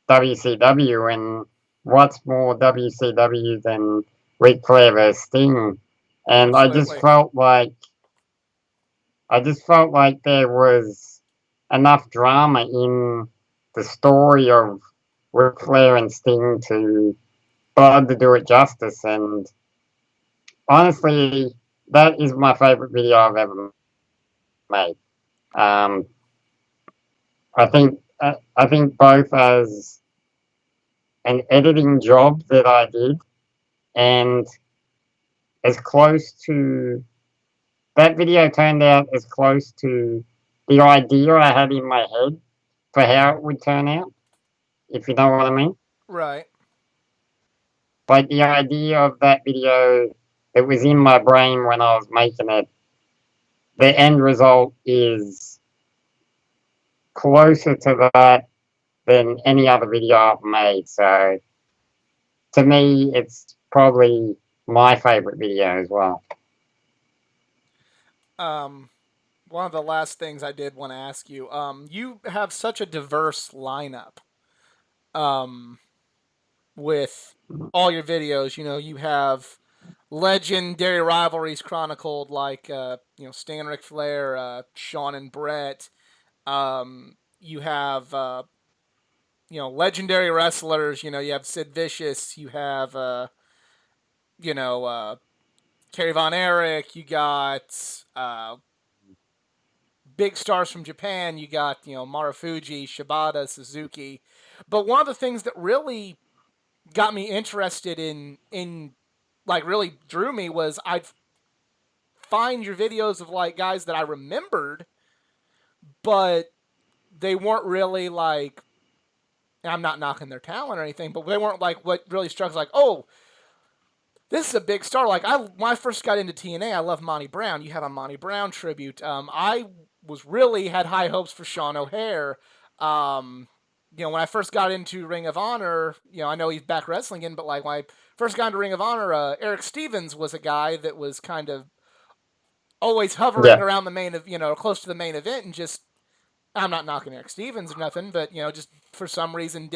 WCW. And what's more WCW than Ric Flair versus Sting? And Absolutely. I just felt like there was enough drama in the story of Ric Flair and Sting to do it justice. And honestly, that is my favorite video I've ever made. Um, I think both as an editing job that I did and as close to that video turned out as close to the idea I had in my head for how it would turn out, if you know what I mean. Right. Like the idea of that video that was in my brain when I was making it, the end result is closer to that than any other video I've made. So to me, it's probably my favorite video as well. Um, One of the last things I did want to ask you. You have such a diverse lineup. Um, with all your videos, you have legendary rivalries chronicled, like Stan and Ric Flair, Shawn and Brett. You have legendary wrestlers. You have Sid Vicious. You have you know Kerry Von Erich. You got big stars from Japan. You got Marufuji, Shibata, Suzuki. But one of the things that really got me interested in like really drew me was I'd find your videos of like guys that I remembered, but they weren't really like, I'm not knocking their talent or anything, but they weren't like what really struck as like, oh, this is a big star. Like when I first got into TNA, I love Monty Brown. You have a Monty Brown tribute. I was really had high hopes for Sean O'Hare. Um, when I first got into Ring of Honor, I know he's back wrestling again, but like when I first got into Ring of Honor, Eric Stevens was a guy that was kind of always hovering Yeah, around the main of close to the main event, and just I'm not knocking Eric Stevens or nothing, but just for some reason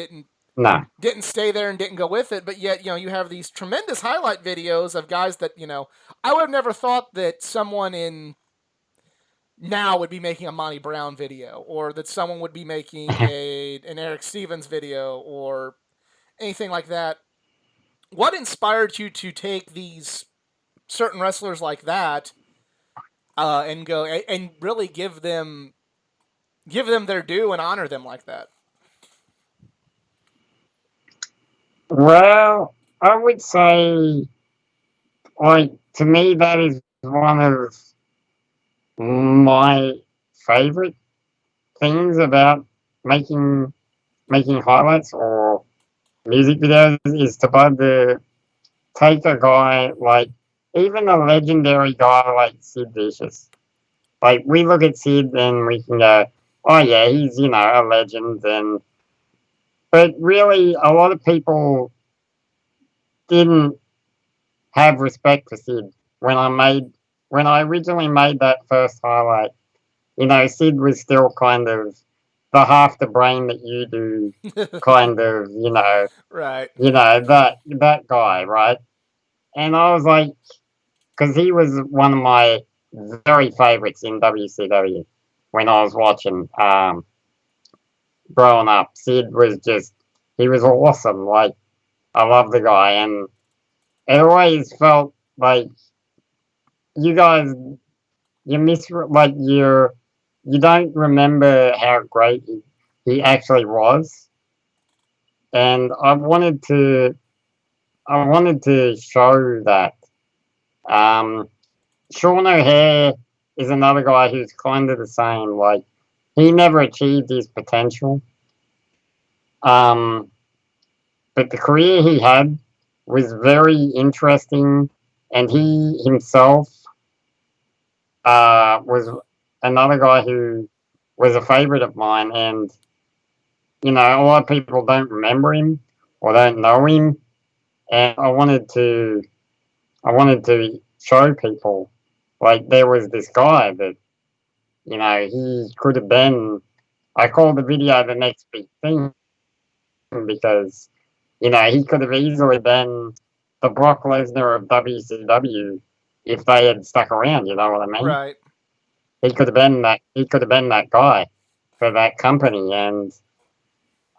no. didn't stay there and didn't go with it. But yet, you have these tremendous highlight videos of guys that, I would have never thought that someone in now would be making a Monty Brown video, or that someone would be making an Eric Stevens video, or anything like that. What inspired you to take these certain wrestlers like that, and go and really give them their due and honor them like that? Well, I would say, like, to me, that is one of my favorite things about making making highlights or music videos is to be able to take a guy like even a legendary guy like Sid Vicious. Like we look at Sid and we can go, oh yeah, he's a legend, and but really, a lot of people didn't have respect for Sid when I made when I originally made that first highlight. Sid was still kind of the half the brain that you do, kind of, Right. that guy, right? And I was like, because he was one of my very favorites in WCW when I was watching growing up. Sid was just, he was awesome. Like, I love the guy, and it always felt like you guys, like, you don't remember how great he actually was. And I wanted to show that. Um, Sean O'Hare is another guy who's kind of the same. Like, he never achieved his potential. Um, but the career he had was very interesting, and he himself was another guy who was a favorite of mine. And a lot of people don't remember him or don't know him, and I wanted to show people like there was this guy that he could have been. I called the video the next big thing because he could have easily been the Brock Lesnar of WCW if they had stuck around. You know what I mean? Right. He could have been that. He could have been that guy for that company. And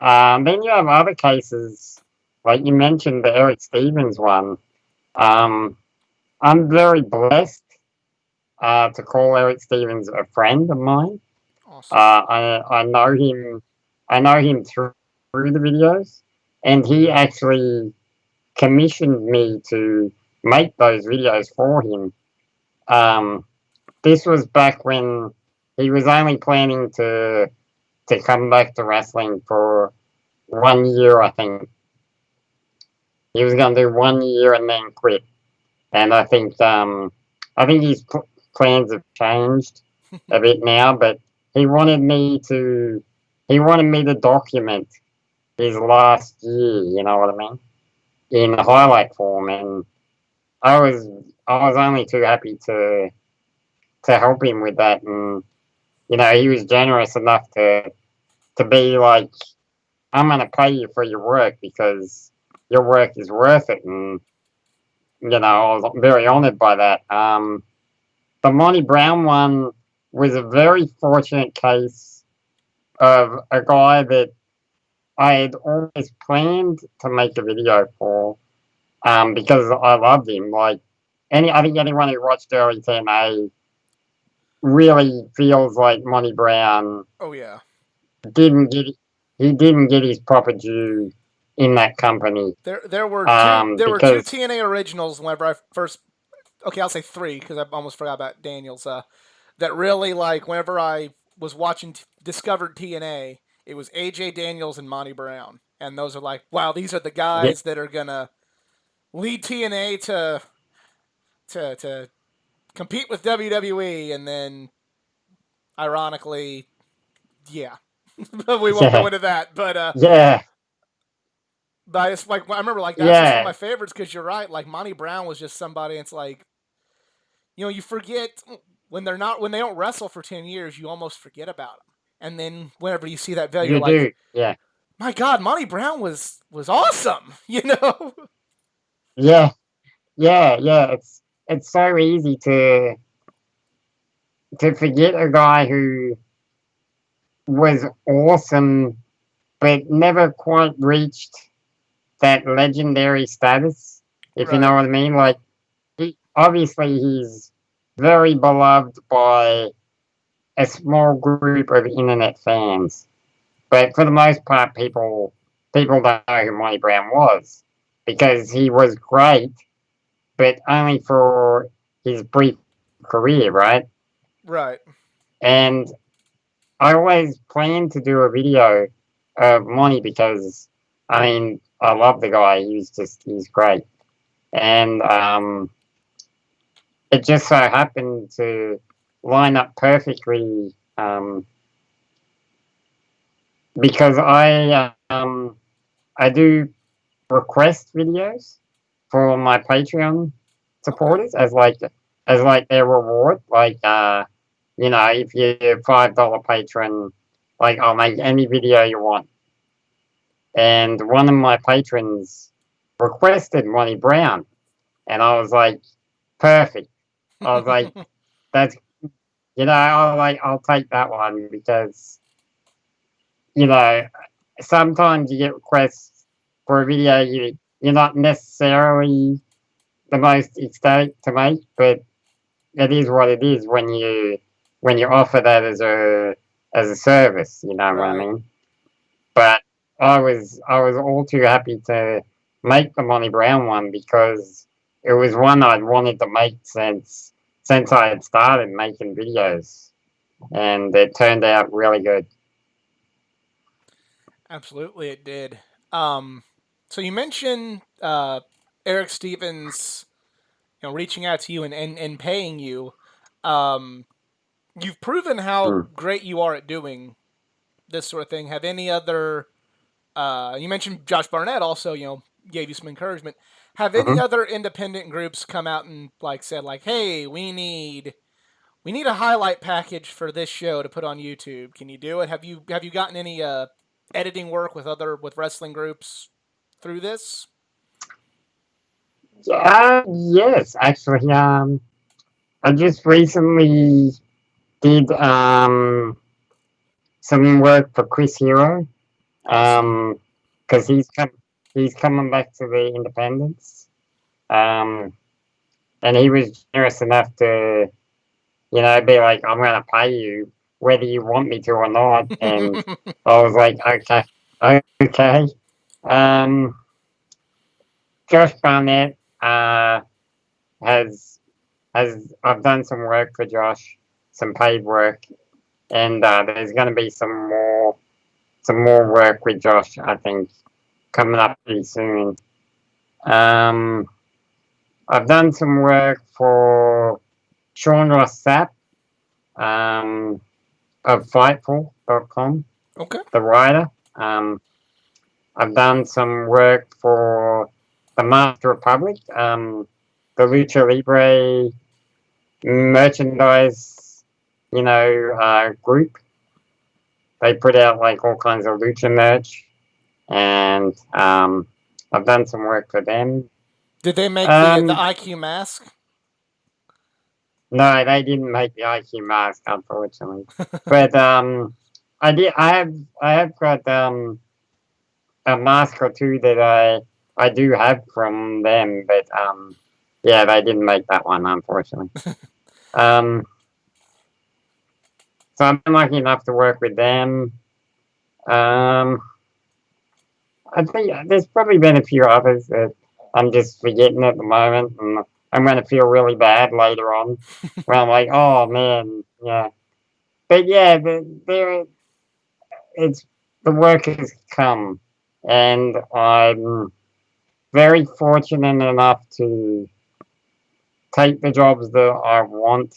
then you have other cases like you mentioned the Eric Stevens one. Um, I'm very blessed to call Eric Stevens a friend of mine. Awesome. I know him. I know him through the videos, and he actually commissioned me to make those videos for him. Um, this was back when he was only planning to come back to wrestling for 1 year. I think he was going to do 1 year and then quit. And I think his plans have changed a bit now. But he wanted me to he wanted me to document his last year. You know what I mean? In highlight form, and I was I was only too happy to help him with that. And he was generous enough to be like, I'm gonna pay you for your work because your work is worth it. And I was very honored by that. The Monty Brown one was a very fortunate case of a guy that I had always planned to make a video for, because I loved him. Like I think anyone who watched early TNA really feels like Monty Brown Oh yeah. didn't get he didn't get his proper due in that company. There were two Because TNA originals whenever I first, okay, I'll say three because I almost forgot about Daniels. That really, like, whenever I was watching discovered TNA, it was AJ Daniels and Monty Brown, and those are like, wow, these are the yeah, guys that are gonna lead TNA to compete with WWE, and then ironically, yeah, we won't go yeah, into that, yeah, but I just like I remember like that's just one of yeah, my favorites because you're right, like Monty Brown was just somebody. It's like you forget when they don't wrestle for 10 years, you almost forget about them, and then whenever you see that video, you're you like, do, yeah, my God, Monty Brown was awesome, yeah, yeah. It's so easy to forget a guy who was awesome but never quite reached that legendary status, if you know Right, what I mean. Like, obviously he's very beloved by a small group of internet fans, but for the most part, people don't know who Monty Brown was because he was great, but only for his brief career, right? right. And I always planned to do a video of Monty because I love the guy. He's great, and it just so happened to line up perfectly. because I do request videos for my Patreon Okay. supporters as like their reward. Like you know, if you're $5 patron, like I'll make any video you want. And one of my patrons requested Ronnie Brown, and I was like, perfect. I was like, that's I'll take that one because you know sometimes you get requests for a video you're not necessarily the most ecstatic to make, but it is what it is when you offer that as a service. You know what I Right. mean? But I was all too happy to make the Monty Brown one because it was one I'd wanted to make since I had started making videos, and it turned out really good. Absolutely, it did. So you mentioned Eric Stevens, reaching out to you and paying you. Um, you've proven how Mm. great you are at doing this sort of thing. Have any other? You mentioned Josh Barnett also. Gave you some encouragement. Have any Hmm. other independent groups come out and like said like, "Hey, we need a highlight package for this show to put on YouTube. Can you do it?" Have you gotten any editing work with wrestling groups through this? Yes, actually, I just recently did some work for Chris Hero, Awesome. because he's coming back to the Independence, um, and he was generous enough to be like, I'm gonna pay you whether you want me to or not, and I was like, okay, okay. Um, Josh Barnett has I've done some work for Josh, some paid work, and there's going to be some more work with Josh. I think coming up pretty soon. Um, I've done some work for Sean Ross Sapp um, of Fightful.com, Okay. the writer. Um, I've done some work for the Master Republic, the Lucha Libre merchandise, group. They put out like all kinds of lucha merch, and I've done some work for them. Did they make the Um, IQ mask? no, they didn't make the IQ mask, unfortunately. But I did. I have got a mask or two that I do have from them, but yeah, they didn't make that one, unfortunately. Um, so I'm lucky enough to work with them. Um, I think there's probably been a few others that I'm just forgetting at the moment, and I'm going to feel really bad later on when I'm like, oh man, yeah. But yeah, there it's the work has come, and I'm very fortunate enough to take the jobs that I want,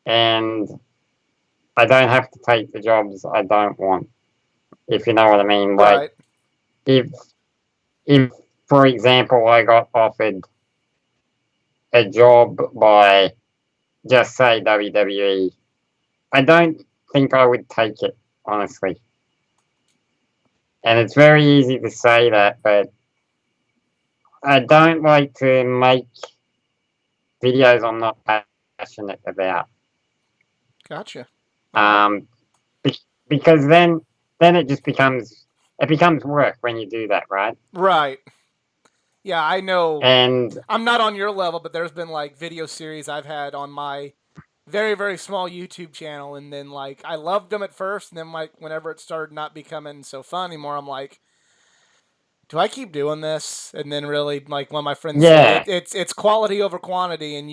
and I don't have to take the jobs I don't want, if you know what I mean. Like Right. if if for example I got offered a job by just say WWE, I don't think I would take it, honestly. And it's very easy to say that, but I don't like to make videos I'm not passionate about. Gotcha. All right. Um, because then it becomes work when you do that, right? Right. Yeah, I know. And I'm not on your level, but there's been like video series I've had on my very very small YouTube channel, and then like I loved them at first, and then like whenever it started not becoming so fun anymore, I'm like, do I keep doing this? And then really, like one of my friends said, yeah, it's quality over quantity, and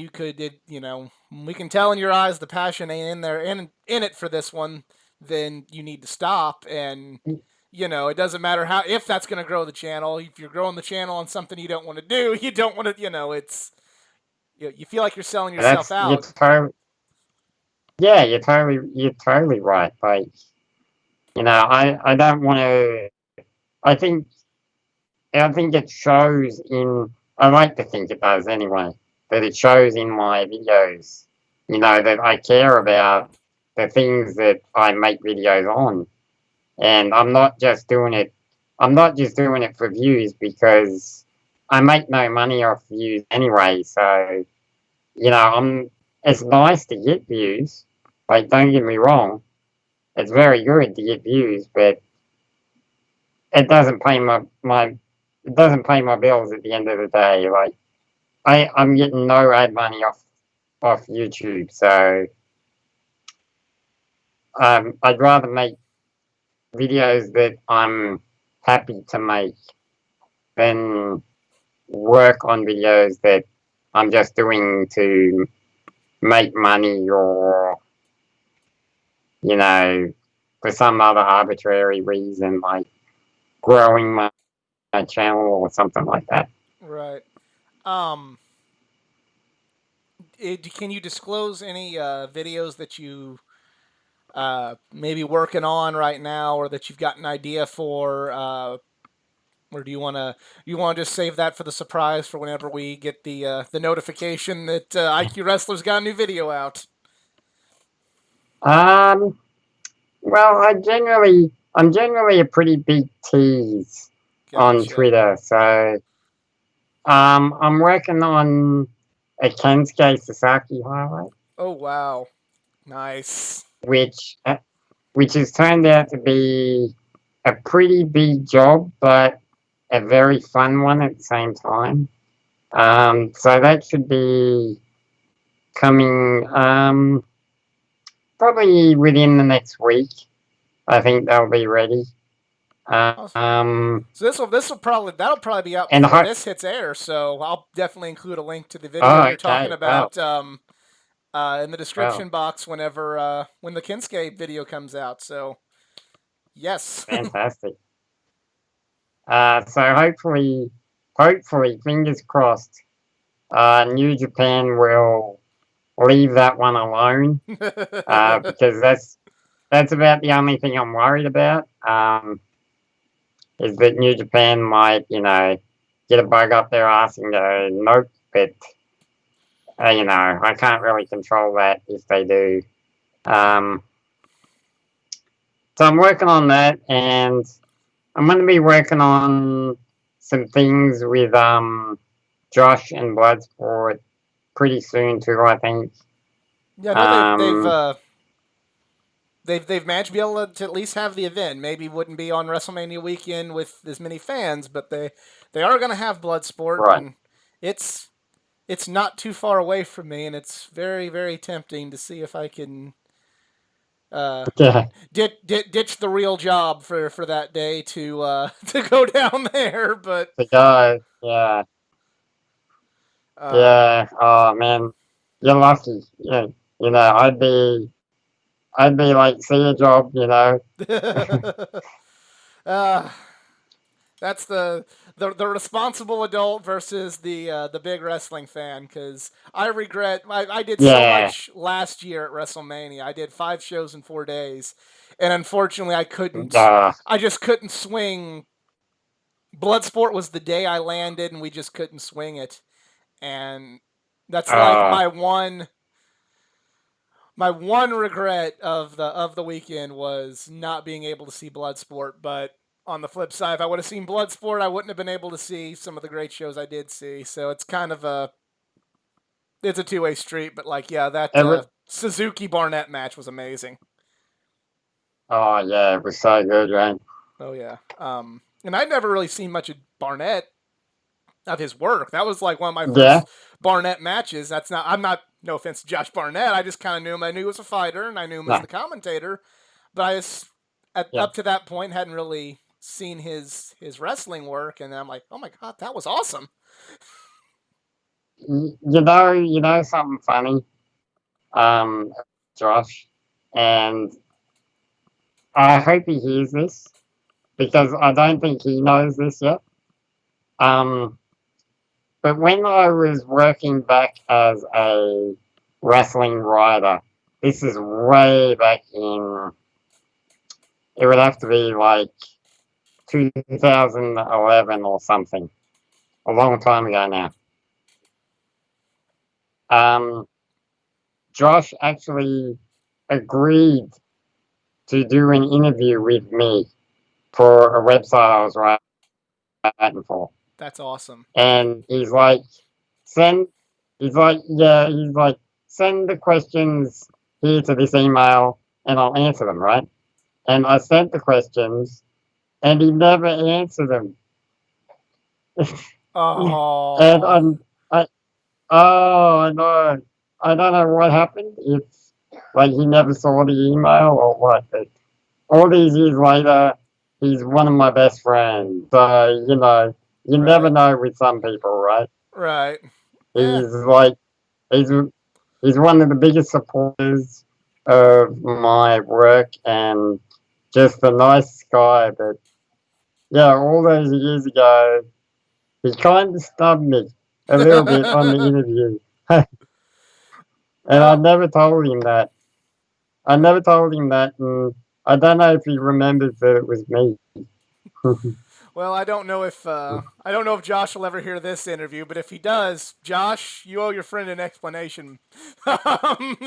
we can tell in your eyes the passion ain't in there in it for this one. Then you need to stop, and it doesn't matter how if that's going to grow the channel. If you're growing the channel on something you don't want to do, you don't want to. It's you feel like you're selling yourself that's you're out. totally yeah, you're totally right. Like I don't want to. I think I think it shows in. I like to think it does anyway. That it shows in my videos. That I care about the things that I make videos on, and I'm not just doing it. I'm not just doing it for views because I make no money off views anyway. So I'm. It's nice to get views. Like, don't get me wrong. It's very good to get views, but it doesn't pay my it doesn't pay my bills at the end of the day. Like I'm getting no ad money off YouTube, so I'd rather make videos that I'm happy to make than work on videos that I'm just doing to make money or you know for some other arbitrary reason like growing my channel or something like that. Right. Um, can you disclose any videos that you maybe working on right now, or that you've got an idea for? Or do you want to just save that for the surprise for whenever we get the notification that IQ Wrestler's got a new video out? Um, Well, I'm generally a pretty big tease on Gotcha. Twitter, so I'm working on a Kensuke Sasaki highlight, Oh wow, nice. which uh, which has turned out to be a pretty big job, but a very fun one at the same time. So that should be coming probably within the next week. I think they'll be ready. Awesome. So that'll probably be out And before ho- this hits air. So I'll definitely include a link to the video oh, you're talking okay, well, about in the well. description box whenever when the Kinsuke video comes out. So yes. Fantastic. So hopefully, fingers crossed, New Japan will leave that one alone because that's about the only thing I'm worried about. Is that New Japan might get a bug up their ass and go nope, but I can't really control that if they do. Um, so I'm working on that, and I'm going to be working on some things with Josh and Bloodsport pretty soon too. I think. Yeah, no, Um, they've managed to be able to at least have the event. Maybe wouldn't be on WrestleMania weekend with as many fans, but they are going to have Bloodsport, right. and it's it's not too far away from me, and it's very very tempting to see if I can uh, Yeah. ditch the real job for that day to to go down there. But The guy. Yeah. uh, Yeah. Oh man, you're lucky. Yeah. I'd be like, see a job. uh, that's the responsible adult versus the big wrestling fan. Because I regret I did so Yeah. much last year at WrestleMania. I did 5 shows in 4 days, and unfortunately I couldn't. Uh, I just couldn't swing. Bloodsport was the day I landed, and we just couldn't swing it. And that's like uh, my one regret of the weekend was not being able to see Bloodsport. But on the flip side, if I would have seen Bloodsport, I wouldn't have been able to see some of the great shows I did see. So it's kind of a two-way street. But like, yeah, that every. Suzuki Barnett match was amazing. Oh yeah, it was so good, right? Oh yeah. And I'd never really seen much of Barnett, of his work. That was like one of my Yeah. first Barnett matches. That's not. I'm not. No offense to Josh Barnett. I just kind of knew him. I knew he was a fighter, and I knew him as No. the commentator. But I just, Yeah. up to that point, hadn't really seen his wrestling work. And I'm like, oh my god, that was awesome. You know something funny, Josh, and I hope he hears this because I don't think he knows this yet. Um, but when I was working back as a wrestling writer, this is way back in It would have to be like 2011 or something, a long time ago now. Um, Josh actually agreed to do an interview with me for a website I was writing for. That's awesome. And he's like, send, he's like, yeah, he's like, send the questions here to this email and I'll answer them, right? And I sent the questions and he never answered them. And Oh, I, oh, no, I don't know what happened. If, like, he never saw the email or what, but all these years later, he's one of my best friends. So, you never right, know with some people, right? right. Eh. He's like, he's he's one of the biggest supporters of my work and just a nice guy. But yeah, all those years ago, he kind of snubbed me a little bit on the interview, and I Well, never told him that. I never told him that, and I don't know if he remembers that it was me. well, I don't know if Josh will ever hear this interview, but if he does, Josh, you owe your friend an explanation. um,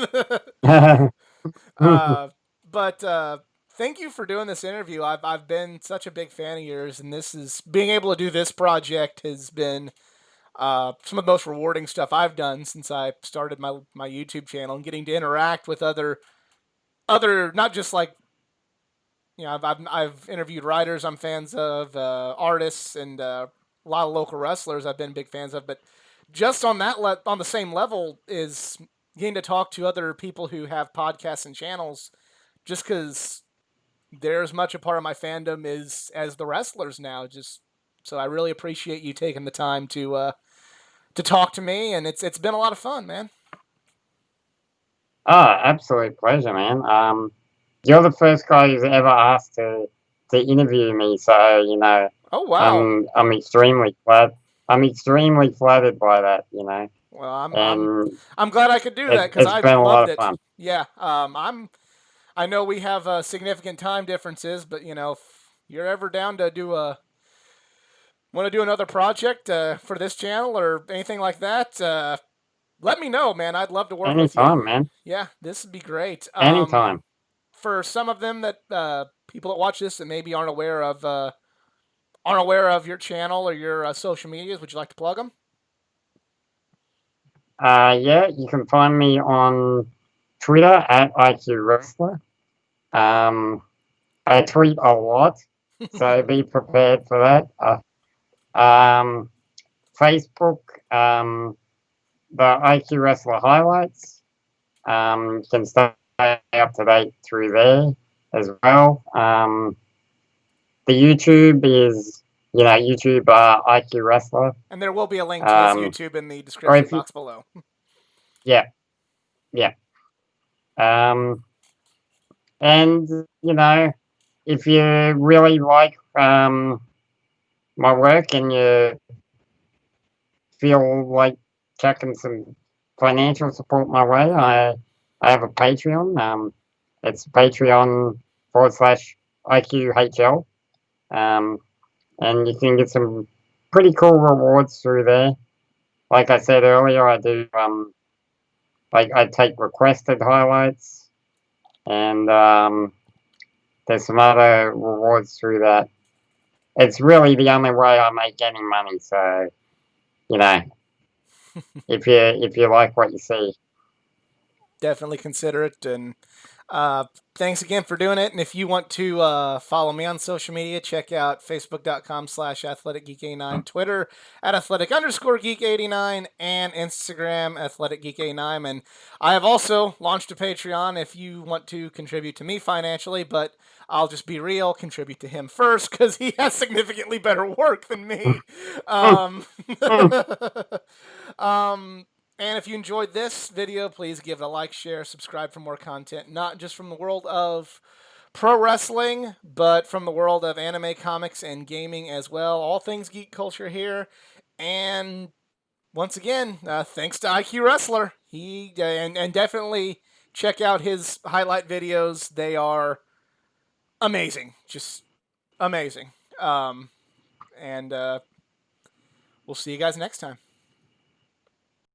uh, but thank you for doing this interview. I've been such a big fan of yours, and this is being able to do this project has been some of the most rewarding stuff I've done since I started my YouTube channel, and getting to interact with other not just like I've interviewed writers I'm fans of, artists, and a lot of local wrestlers I've been big fans of. But just on on the same level is getting to talk to other people who have podcasts and channels, just because they're as much a part of my fandom as the wrestlers now. Just so I really appreciate you taking the time to talk to me, and it's been a lot of fun, man. Oh, absolute pleasure, man. You're the first guy who's ever asked to interview me, so Oh wow. I'm extremely glad. I'm extremely flattered by that, Well, and I'm glad I could do that because it's I been a lot loved of it. fun. Yeah. I know we have significant time differences, but if you're ever down to do a want to do another project for this channel or anything like that, let me know, man. I'd love to work with you. Anytime, man. Yeah, this would be great. Anytime. For some of them that people that watch this that maybe aren't aware of your channel or your social medias, would you like to plug them? Yeah, you can find me on Twitter at IQ Wrestler. Um, I tweet a lot, so be prepared for that. Facebook, the IQ Wrestler highlights. You can stay up to date through there as well. The YouTube is, YouTube IQ Wrestler. And there will be a link to his Um, YouTube in the or description if you, box below. yeah, yeah. Um, and if you really like my work and you feel like chucking some financial support my way, I have a Patreon. It's Patreon /IQHL. Um, and you can get some pretty cool rewards through there. Like I said earlier, I do like I take requested highlights, and there's some other rewards through that. It's really the only way I make any money. So you know, if you like what you see, Definitely consider it. And thanks again for doing it. And if you want to follow me on social media, check out facebook.com/athleticgeek89, Twitter at athletic_geek89, and Instagram athleticgeek89. And I have also launched a Patreon if you want to contribute to me financially, but I'll just be real, contribute to him first because he has significantly better work than me. Um, um, and if you enjoyed this video, please give it a like, share, subscribe for more content, not just from the world of pro wrestling, but from the world of anime, comics, and gaming as well. All things geek culture here. And once again, thanks to IQ Wrestler. And definitely check out his highlight videos. They are amazing, just amazing. And we'll see you guys next time.